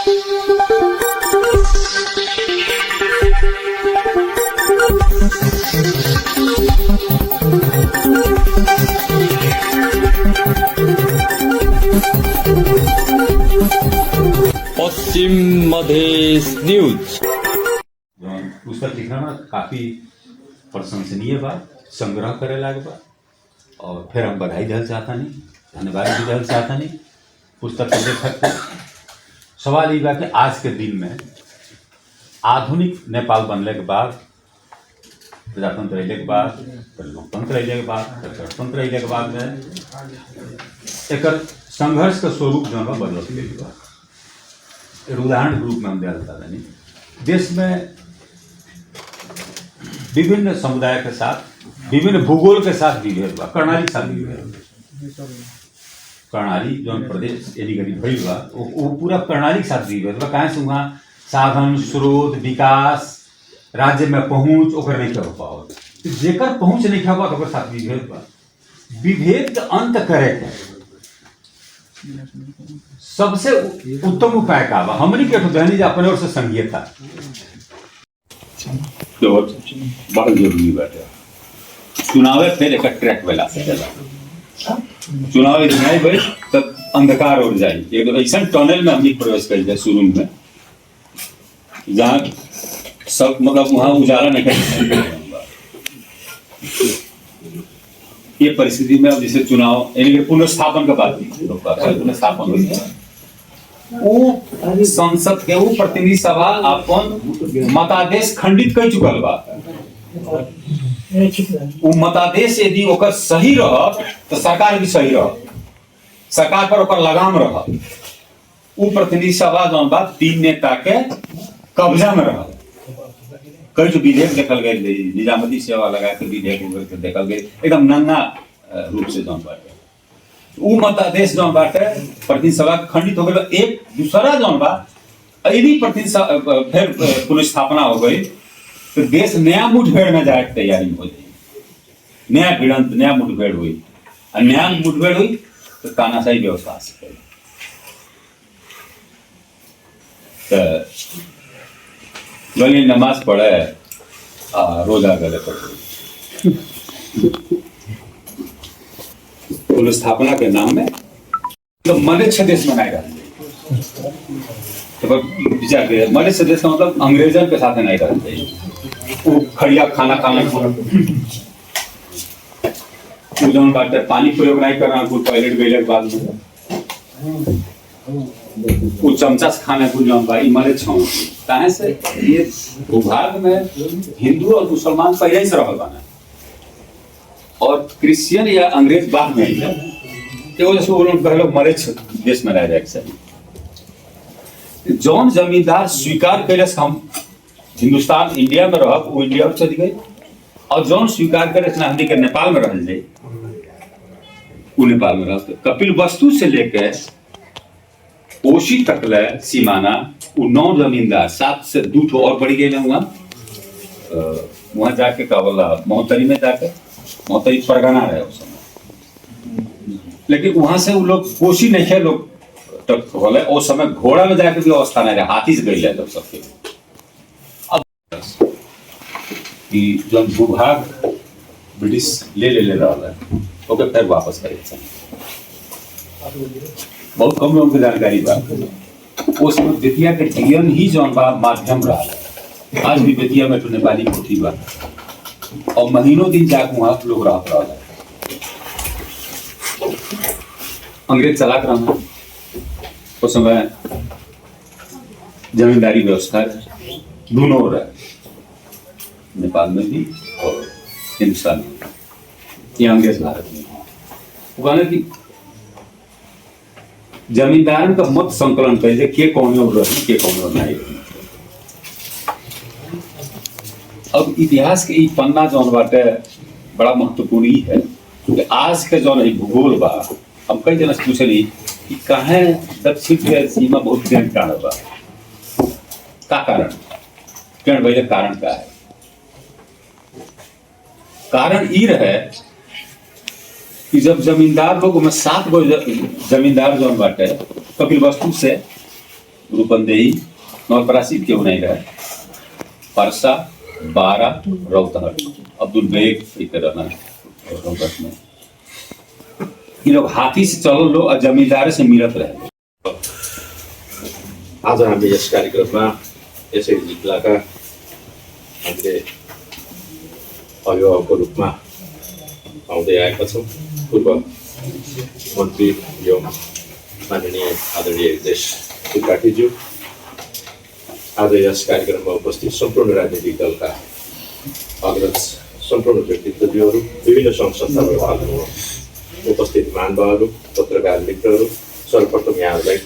पश्चिम Madhesh news पुस्तक लिखना काफी प्रशंसनीय बा, संग्रह करे लायक बा और फिर हम बधाई दिल चाहता नहीं, धन्यवाद भी दिल चाहता नहीं। पुस्तक के लेखक को सवाल ये बा कि आज के दिन में आधुनिक नेपाल बनने के बाद, प्रजातंत्र अले के बाद, फिर लोकतंत्र अले के बाद, फिर गणतंत्र अले के बाद में एक संघर्ष का स्वरूप जो है बदल गई बा। उदाहरण के रूप में हम दिया जाता नहीं, देश में विभिन्न समुदाय के साथ, विभिन्न भूगोल के साथ विभेद बा, कर्णाली के साथ विभेद। कर्णाली जो प्रदेश यदि गरीब भइल बा वो पूरा कर्णाली के साथ विभेद बा। कहाँ से वहाँ साधन स्रोत विकास राज्य में पहुँच ओकर नहीं कर पाओ, जेकर पहुँच नहीं कर पाओ साथ विभेद बा। विभेद का अंत करे के सबसे उत्तम उपाय का बा हमनी के ठुदानी जे अपने ओर से संघीयता तो बहुत जरूरी बाटे। चुनाव फिर एक ट्रैक वाला चुनाव नहीं भाई तब अंधकार हो जाए, एक ऐसा टनल में हमनी प्रवेश कर जाए शुरू में जहाँ सब मतलब वहाँ उजाला नहीं कर। ये परिस्थिति में अब जैसे चुनाव यानी पुनर्स्थापन का बात पुनर्स्थापन वो संसद के वो प्रतिनिधि सभा अपन मतादेश खंडित कर चुकल बा। वो मतादेश यदि ओकर सही रह तो सरकार भी सही रह, सरकार पर ओकर लगाम रह। वो प्रतिनिधि सभा जो बा 3 नेता के कब्जा में रह। कई जो विधेयक देखल गए निजामती सेवा लगा के विधेयक देखल गए एकदम नन्ना रूप से जौन बाटे उ मतादेश जौन बाटे प्रतिनिधि सभा खंडित हो गए। एक दूसरा जौन बा यदि प्रतिनिधि फिर पुनर्स्थापना हो गई तो देश नया मुठभेड़ में जाए की तैयारी हो जाए, नया भिड़ंत नया मुठभेड़ हुई और नया मुठभेड़ हुई तो तानाशाही व्यवस्था से गली नमाज पढ़े रोजा गले पढ़े पुनर्स्थापना के नाम में तो मलेच्छ देश मनाए रहते तो विचार करिए मलेच्छ देश का मतलब अंग्रेजन के साथ नहीं रहते वो खड़िया खाना खाना जौन बात है पानी प्रयोग नहीं करना कुछ टॉयलेट गए के बाद में वो चमचा से खाना कुछ जौन भाई मरे छाऊ कहाँ से ये भूभाग में हिंदू और मुसलमान पहले से रहल बना और क्रिश्चियन या अंग्रेज बाद में आई पहले मरे देश में रह जाए। जौन जमींदार स्वीकार करे हम हिंदुस्तान इंडिया में रह वो इंडिया में चली गई और जौन स्वीकार करे हमने के नेपाल में रह जाए वो नेपाल में रह। कपिल वस्तु से लेकर कोशी तक ले सीमाना वो 9 जमींदार 7 से 2 और बढ़ी गए वहां जाके का बोला मोहतरी में जाके मोहतरी परगना रहे उस समय, लेकिन वहां से वो लोग कोशी नहीं है लोग तक बोले उस समय घोड़ा में जाके भी अवस्था नहीं रहे, हाथी से गई लोग सबके। अब कि जब भूभाग ब्रिटिश ले रहा है ओके फिर वापस करे बहुत कम लोगों की जानकारी बा। उस बेतिया के जीवन ही जौन बा माध्यम रहा। आज भी बेतिया में तो नेपाली पोथी बा और महीनों दिन जाके वहां लोग रहा। अंग्रेज चलाक रहा उस समय जमींदारी व्यवस्था दोनों हो रहा है नेपाल में भी और हिंदुस्तान में, ये अंग्रेज भारत में वो कहना कि जमींदारन का मत संकलन पहले के कौन रही के कौन नहीं। अब इतिहास के पन्ना जौन बाटे बड़ा महत्वपूर्ण ही है कि आज के जौन भूगोल बा हम कई जना से पूछली कि कहे दक्षिण के सीमा बहुत देर का बा का कारण भैया कारण का है। कारण ई रहे कि जब जमींदार लोग में 7 गो जमींदार जौन बाटे कपिल वस्तु से रूपन्देही नवलपरासी क्यों नहीं रहे, परसा, बारा, रौतहट, अब्दुल बेग एक रहना रौतहट में। ये लोग हाथी से चलो लो और जमींदार से मिलत रहे। आज हामी यस कार्यक्रममा यसरी जिल्लाका हामीले अभिभावकको रूपमा आउँदै आएका छौँ। पूर्व मन्त्री एवं माननीय आदरणीय देश त्रिपाठीज्यू, आज यस कार्यक्रममा उपस्थित सम्पूर्ण राजनीतिक दलका अग्रज सम्पूर्ण व्यक्तित्वज्यूहरू, विभिन्न सङ्घ संस्थाबाट उपस्थित महानुभावहरू, पत्रकार मित्रहरू, सर्वप्रथम यहाँहरूलाई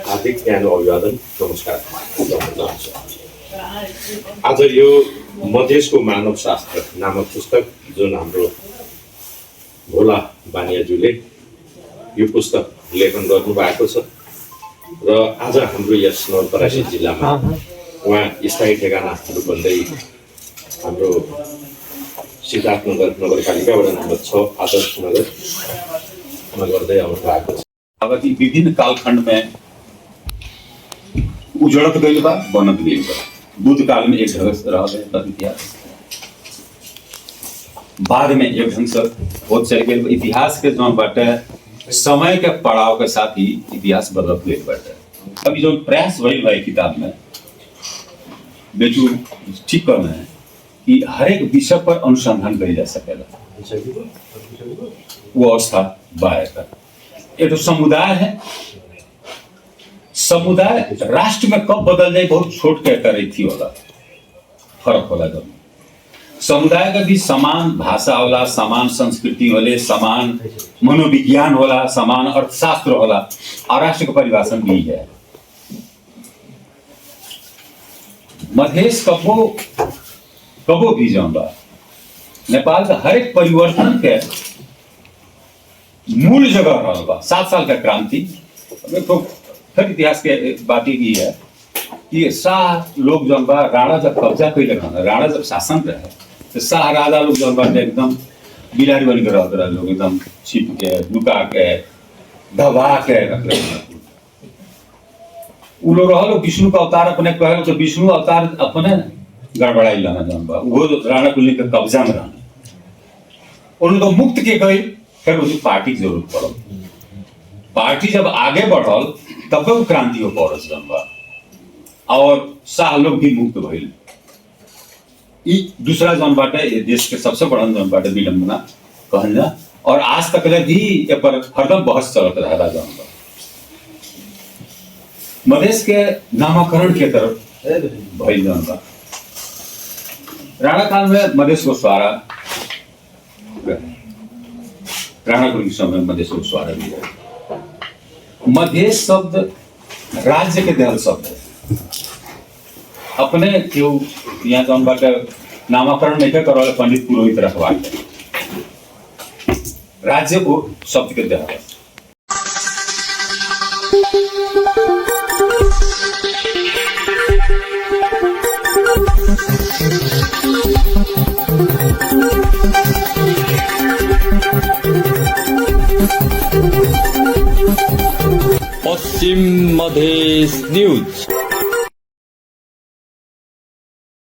हार्दिक न्यानो अभिवादन, नमस्कार गर्न चाहन्छु। आज यो मधेसको मानवशास्त्र नामक पुस्तक जुन हाम्रो भोला बानियाज्यूले यो पुस्तक लेखन गर्नुभएको छ र आज हाम्रो यस नवलपरासी जिल्लामा उहाँ स्थायी ठेगाना रूपन्देही हाम्रो सिद्धार्थनगर नगरपालिका वडा नम्बर 6 आदर्श नगर गर्दै आउनु भएको छ। अब कि विभिन्न कालखंड में उजड़त गई बा, बनत गई बा। बुद्ध काल में एक ढंग से रह गए इतिहास, बाद में एक ढंग से बहुत चल गए। इतिहास के जो बाटे समय के पड़ाव के साथ ही इतिहास बदलत गई बाटे। अभी जो प्रयास भइल बा किताब में बेचू ठीक करना है कि हर एक विषय पर अनुसंधान करी जा सकेला, वो अवस्था बाएगा। ये तो समुदाय है, समुदाय राष्ट्र में कब बदल जाए बहुत छोट के करे थी होला, फर्क होला। जब समुदाय का भी समान भाषा होला, समान संस्कृति होले, समान मनोविज्ञान होला, समान अर्थशास्त्र होला, और राष्ट्र का परिभाषण भी है। मधेश कबो भी जौन बा नेपाल का हर एक परिवर्तन के मूल जगह रहल बा। 7 साल का क्रांति तो फिर इतिहास के बात ही है कि शाह लोग जौन बा राणा जब कब्जा कैले, राणा जब शासन रहे तो शाह राजा लोग जौन बा एकदम बिलारी बन के रहते रहे लोग, एकदम छिप के लुका के दबा के रख रहे। उ लोग रहलो विष्णु का अवतार अपने कहलो तो विष्णु अवतार अपने गड़बड़ाई लाना जौन बा वो राणा कुली के कब्जा में रहना। उनको मुक्त के गई, फिर उसकी पार्टी की जरूरत पड़ल। पार्टी जब आगे बढ़ल तब वो क्रांति हो पड़ल जौन बा, और शाह लोग भी मुक्त भइल। ई दूसरा जौन बाटे ये देश के सबसे बड़ा जौन बाटे विडंबना कहल जा, और आज तक भी ये पर हरदम बहस चलत रहेला जौन बा। मधेश के नामकरण के तरफ भइल जौन बा। राणा काल में मधेश को स्वारा, राणा कुल के समय मधेश को स्वारा भी है। मधेश शब्द राज्य के देहल शब्द है। अपने क्यों यहाँ जौन बाटे नामकरण नहीं करवाले पंडित पुरोहित रखवा के, राज्य को शब्द के देहल है। पश्चिम मधेश न्यूज।